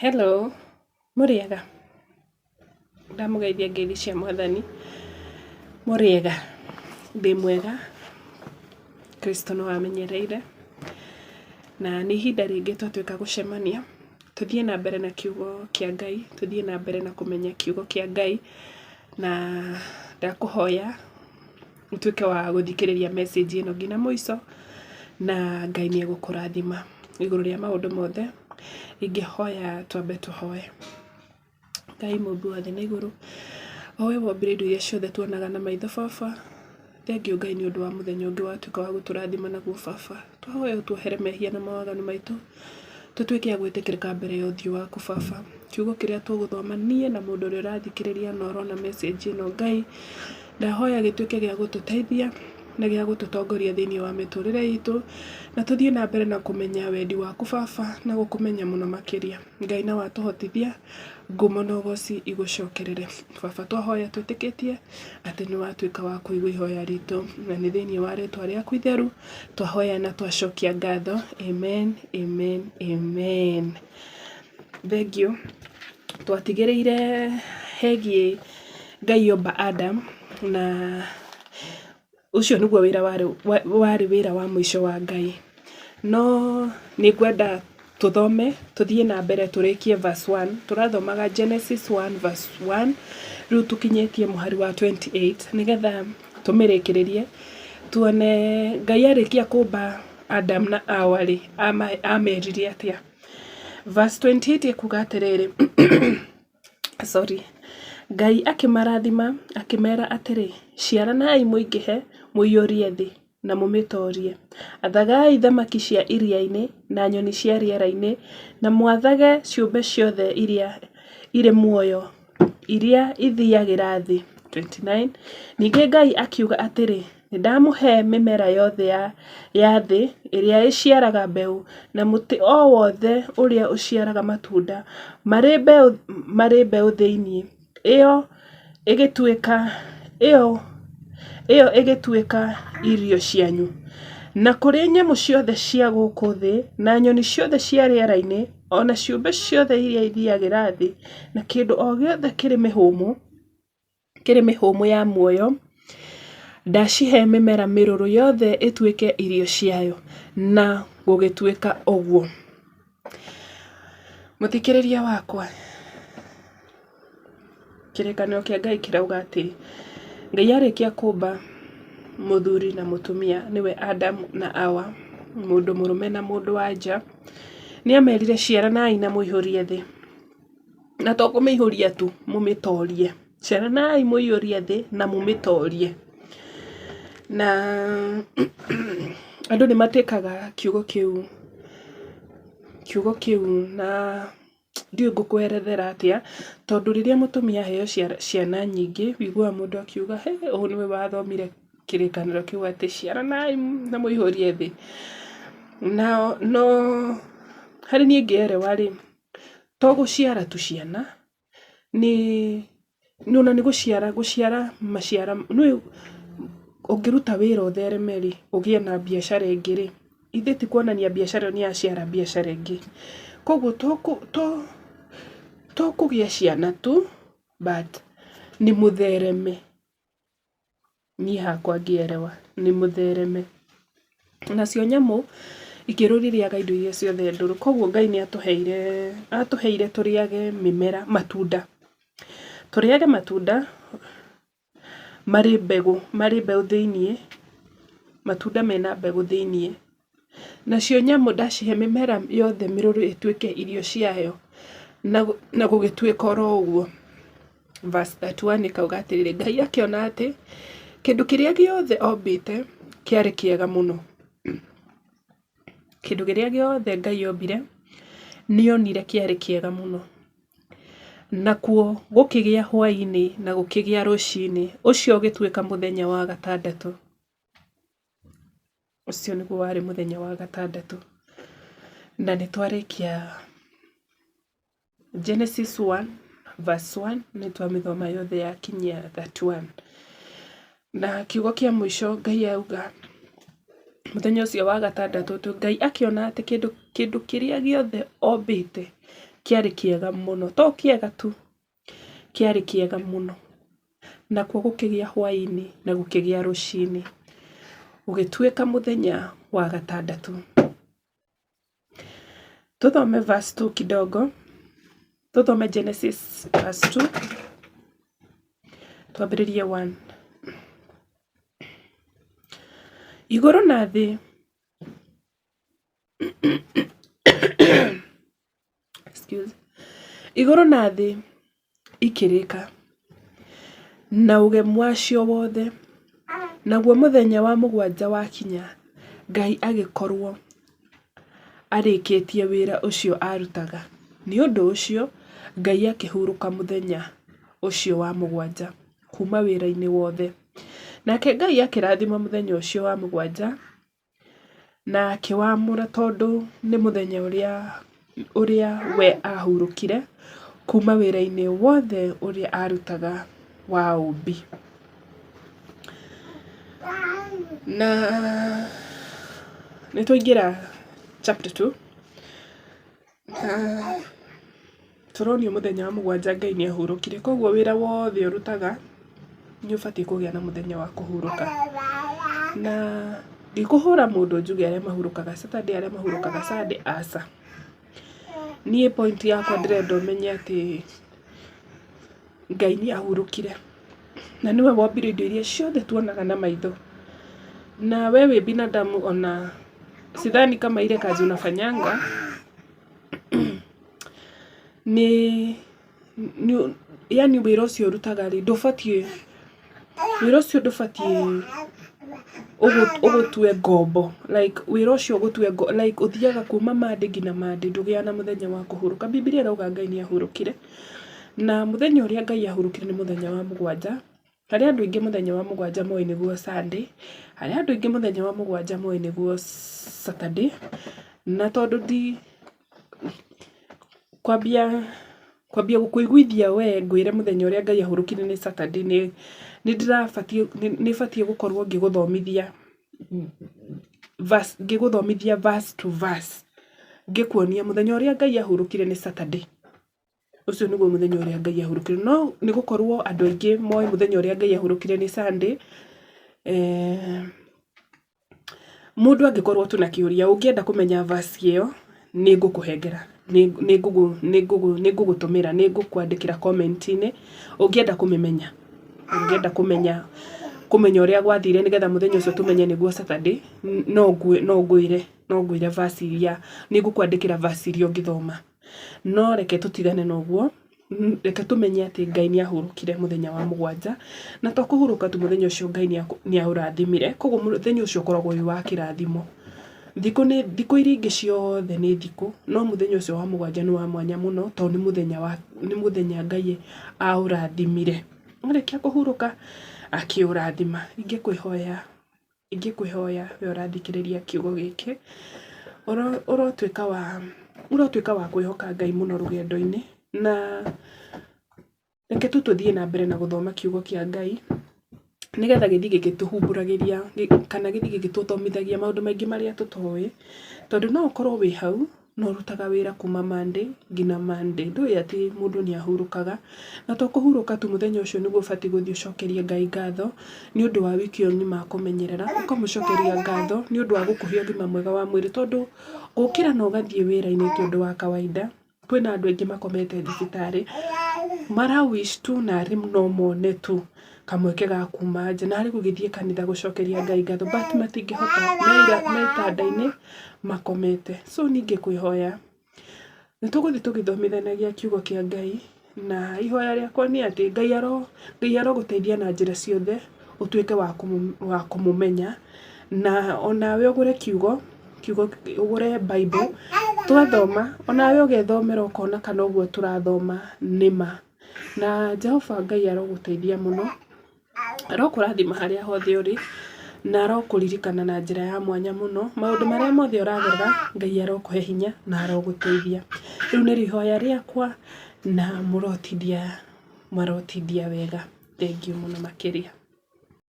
Hello, mũrĩega? Ndamugeithia ngeithi cia Mwathani. Mũrĩega? Ndĩ mwega. Kristo no amenyereire. Na nĩ ihinda rĩngĩ twatuĩka gũcemania. Tũthiĩ na mbere na kiugo kĩa Ngai, tũthiĩ na mbere na kũmenya kiugo kĩa Ngai. Na ndakũhoya ũtuĩke wa gũthikĩrĩria message ĩno nginya mũico, na Ngai nĩ egũkũrathima igũrũ rĩa maũndũ mothe. Ingĩhoya twambe tũhoe. Ngai Mũmbi wa thĩ na igũrũ, o we wombire indo iria ciothe tuonaga na maitho Baba, thengiũ Ngai nĩ ũndũ wa mũthenya ũngĩ watuĩka wa gũtũrathima naguo Baba. Twahoya ũtuohere mehia na mawaganu maitũ, tũtuĩke a gwĩtĩkĩrĩka mbere ya ũthiũ waku Baba. Kiugo kĩrĩa tũgũthoma niĩ na mũndũ ũrĩa ũrathikĩrĩria na ũrona message ĩno, Ngai ndahoya gĩtuĩke gĩa gũtũteithia na gĩa gũtũtongoria thĩinĩ wa mĩtũrĩre itũ, na tũthiĩ na mbere na kũmenya wendi waku Baba na gũkũmenya mũno makĩria. Ngai na watũhotithia, ngumo na ũgoci igũcokerere Baba. Twahoya twĩtĩkĩtie atĩ nĩ watuĩka wa kũigua ihoya ritũ, na nĩ thĩinĩ wa rĩtwa rĩaku itheru twahoya na twacokia ngatho. Amen, amen, amen. Thengiũ. Twatigĩrĩire hegiĩ Ngai omba Adam, na ũcio nĩguo wĩra warĩ wĩra wa mũico wa Ngai. No nĩ ngwenda tũthiĩ na mbere tũrĩkie verse 1. Tũrathomaga Genesis 1 verse 1, rĩu tũkinyĩtie mũhari wa 28, nĩgetha tũmĩrĩkĩrĩrie tuone Ngai arĩkia kũmba Adam na Hawa rĩ amerire atĩa. Verse 28 ĩkuga atĩrĩrĩ sorry. Ngai akĩmarathima akĩmera atĩrĩ, ciaranai mũingĩhe mũiyũrie thĩ na mũmĩtorie, athagai thamaki cia iria-inĩ na nyoni cia rĩera-inĩ, na mwathage ciũmbe ciothe iria irĩ muoyo iria ithiagĩra thĩ. 29. Ningĩ Ngai akiuga atĩrĩ, nĩndamũhe mĩmera yothe ya thĩ ĩrĩa ĩciaraga mbeũ, na mũtĩ o wothe ũrĩa ũciaraga matunda marĩ mbeũ thĩinĩ, ĩyo ĩgĩtuĩka irio cianyu. Na kũrĩ nyamũ ciothe cia gũkũ thĩ, na nyoni ciothe cia rĩera-inĩ, ona ciũmbe ciothe iria ithiagĩra thĩ, na kĩndũ o gĩothe kĩrĩ mĩhũmũ ya muoyo, ndacihe mĩmera mĩrũrũ yothe ĩtuĩke irio ciayo, na gũgĩtuĩka ũguo. Mũthikĩrĩria wakwa, kĩrĩkanĩro kĩa Ngai kĩrauga atĩ Ngai arĩkia kũmba mũthuri na mũtumia, nĩwe Adam na Hawa, mũndũ mũrũme na mũndũ wa nja, nĩ amerire ciaranai na mũihũrie thĩ, na to kũmĩihũria tu, mũmĩtorie. Ciaranai mũiyũrie thĩ na mũmĩtorie. Na andũ nĩ matĩkaga kiugo kĩu na ndiũĩ ngũkwerethera atĩa, tondũ rĩrĩa mũtumia aheo ciana nyingĩ wiguaga mũndũ akiuga ũyũ nĩwe wathomire kĩrĩkanĩro kĩu atĩ ciaranai na mũihũrie thĩ. No harĩ niĩ ngĩerewa rĩ, to gũciara tu ciana, nĩona nĩ gũciara maciara. Nĩũĩ ũngĩruta wĩra ũthereme rĩ, ũgĩe na biacara ĩngĩ rĩ, ithe ti kuonania biacara ĩyo nĩ yaciara biacara ĩngĩ. Koguo to kũgĩa ciana tu, but nĩ mũthereme. Niĩ hakwa ngĩerewa nĩ mũthereme. Nacio nyamũ ikĩrũrĩrĩaga indo iria ciothe ndũrũ. Koguo Ngai nĩ atũheire tũrĩage mĩmera, matunda. Tũrĩage matunda marĩ mbeũ thĩinĩ, matunda mena mbegũ thĩinĩ. Nacio nyamũ ndacihe mĩmera yothe mĩrũrũ ĩtuĩke irio ciayo, na gũgĩtuĩka oro ũguo. Verse 31 ĩkauga atĩrĩrĩ, Ngai akĩona atĩ kĩndũ kĩrĩa gĩothe ombĩte kĩarĩ kĩega mũno. Kĩndũ kĩrĩa gĩothe Ngai ombire nĩonire kĩarĩ kĩega mũno. Nakuo gũkĩgĩa hwaĩ-inĩ na gũkĩgĩa rũciinĩ, ũcio ũgĩtuĩka mũthenya wa gatandatũ. Ũcio nĩguo warĩ mũthenya wa gatandatũ. Na nĩ twarĩkia Genesis 1 verse 1, nĩ twamĩthoma yothe yakinyia 31. Na kiugo kĩa mũico Ngai auga mũthenya ũcio wa gatandatũ, Ngai akĩona atĩ kĩndũ kĩrĩa gĩothe ombĩte kiarĩ kĩega mũno, to kĩega tu, kiarĩ kĩega mũno. Nakuo gũkĩgĩa hwaĩ-inĩ na gũkĩgĩa rũcinĩ, gũgĩtuĩka mũthenya wa gatandatũ. Tuthome verse 2 kidogo, tuthome Genesis verse 2, twambĩrĩrie 1. Igũrũ na thĩ igũrũ na thĩ ikĩrĩka na ũgemu wacio wothe. Naguo mũthenya wa mũgwanja wakinya, Ngai agĩkorwo arĩkĩtie wĩra ũcio arutaga. Nĩ ũndũ ũcio Ngai akĩhurũka mũthenya ũcio wa mũgwanja kuma wĩra-inĩ wothe. Nake Ngai akĩrathima mũthenya ũcio wa mũgwanja na akĩwamũra, tondũ nĩ mũthenya ũrĩa we ahurũkire kuma wĩra-inĩ wothe ũrĩa arutaga wa ũmbi. Na nĩtwaingĩra chapter 2. Tũronio mũthenya wa mũgwanja Ngai nĩ ahurũkire, koguo wĩra wothe ũrutaga nĩ ũbatiĩ kũgĩa na mũthenya wa kũhurũka. Na ndikũhũra mũndũ njuge arĩa mahurũkaga Saturday, arĩa mahurũkaga Sunday, aca. Niĩ point yakwa ndĩrenda ũmenye atĩ Ngai nĩ ahurũkire, na nĩwe wombire indo iria ciothe tuonaga na maitho. Na wewe binadamu, ona sidhani kama ile kazi unafanyanga yani wĩra ũcio ũrutaga rĩ, ndũbatiĩ, wĩra ũcio ndũbatiĩ ũgũtue ngombo, like wĩra ũcio ũgũtue like ũthiaga kuma Monday nginya Monday, ndũgĩa na mũthenya wa kũhurũka. Bibilia ĩrauga Ngai nĩ ahurũkire, na mũthenya ũrĩa Ngai ahurũkire nĩ mũthenya wa mũgwanja. Harĩ andũ aingĩ mũthenya wa mũgwanja moĩ nĩguo Sunday, harĩ andũ aingĩ mũthenya wa mũgwanja moĩ nĩguo Saturday. Na tondũ kwambia gũkũiguithia we ngwĩre mũthenya ũrĩa Ngai ahurũkire nĩ Saturday, nĩbatiĩ gũkorwo ngĩgũthomithia verse to verse, ngĩkuonia mũthenya ũrĩa Ngai ahurũkire nĩ Saturday, ũcio nĩguo mũthenya ũrĩa Ngai ahurũkire. No nĩ gũkorwo andũ aingĩ moĩ mũthenya ũrĩa Ngai ahurũkire nĩ Sunday. Mũndũ angĩkorwo tu na kĩũria, ũngĩenda kũmenya verse ĩyo, nĩ ngũkũhengera, nĩngũgũtũmĩra, nĩngũkwandĩkĩra comment-inĩ ũngĩenda kũmĩmenya, ũngĩenda kũmenya ũrĩa gwathire nĩgetha mũthenya ũcio tũmenye nĩguo Saturday. No ngwĩre verse iria, nĩngũkwandĩkĩra verse iria ũngĩthoma. No reke tũtigane na ũguo, reke tũmenye atĩ Ngai nĩ ahurũkire mũthenya wa mũgwanja, na to kũhurũka tu, mũthenya ũcio Ngai nĩ aũrathimire, koguo mũthenya ũcio ũkoragwo wĩ wa kĩrathimo. Thikũ iria ingĩ ciothe nĩ thikũ, no mũthenya ũcio wa mũgwanja nĩ wa mwanya mũno, tondũ nĩ mũthenya Ngai aũrathimire. Arĩkia kũhurũka akĩũrathima. Ingĩkwĩhoya we ũrathikĩrĩria kiugo gĩkĩ, ũrotuĩka wa kwĩhoka Ngai mũno rũgendo-inĩ, na reke tũthiĩ na mbere na gũthoma kiugo kĩa Ngai, nĩgetha gĩthiĩ gĩgĩtũhumbũragĩria kana gĩthiĩ gĩgĩtũthomithagia maũndũ maingĩ marĩa tũtoĩ. Tondũ no ũkorwo wĩ hau no ũrutaga wĩra kuma Monday nginya Monday, ndũĩ atĩ mũndũ nĩ ahurũkaga. Na to kũhurũka tu, mũthenya ũcio nĩguo ũbatiĩ gũthiĩ ũcokerie Ngai ngatho nĩ ũndũ wa wiki ĩyo ng'ima kũmenyerera, ũkamũcokeria ngatho nĩ ũndũ wa gũkũhe ũgima mwega wa mwĩrĩ. Tondũ gũkĩra na ũgathiĩ wĩra-inĩ ti ũndũ wa kawaida. Kwĩna andũ aingĩ makomete thibitarĩ, mara wish tu narĩ no mone tu kamweke ga kuma nja, narĩ gũgĩthiĩ kanitha gũcokeria Ngai ngatho, but matingĩhota, metanda-inĩ makomete. So ningĩ kwĩhoya, nĩ tũgũthiĩ tũgĩthomithanagia kiugo kĩa Ngai, na ihoya rĩakwa nĩ atĩ Ngai arogũteithia na njĩra ciothe ũtuĩke wa kũmũmenya. Na onawe ũgũre kiugo ũgũre Bible, twathoma, onawe ũgethomera ũkona kana ũguo tũrathoma nĩma. Na Jehova Ngai arogũteithia mũno, arokũrathima harĩa hothe ũrĩ, na arokũririkana na njĩra ya mwanya mũno. Maũndũ marĩa mothe ũragerera, Ngai arokũhe hinya na arogũteithia. Rĩu nĩ ihoya rĩakwa, na marotithia wega. Thengiũ mũno makĩria.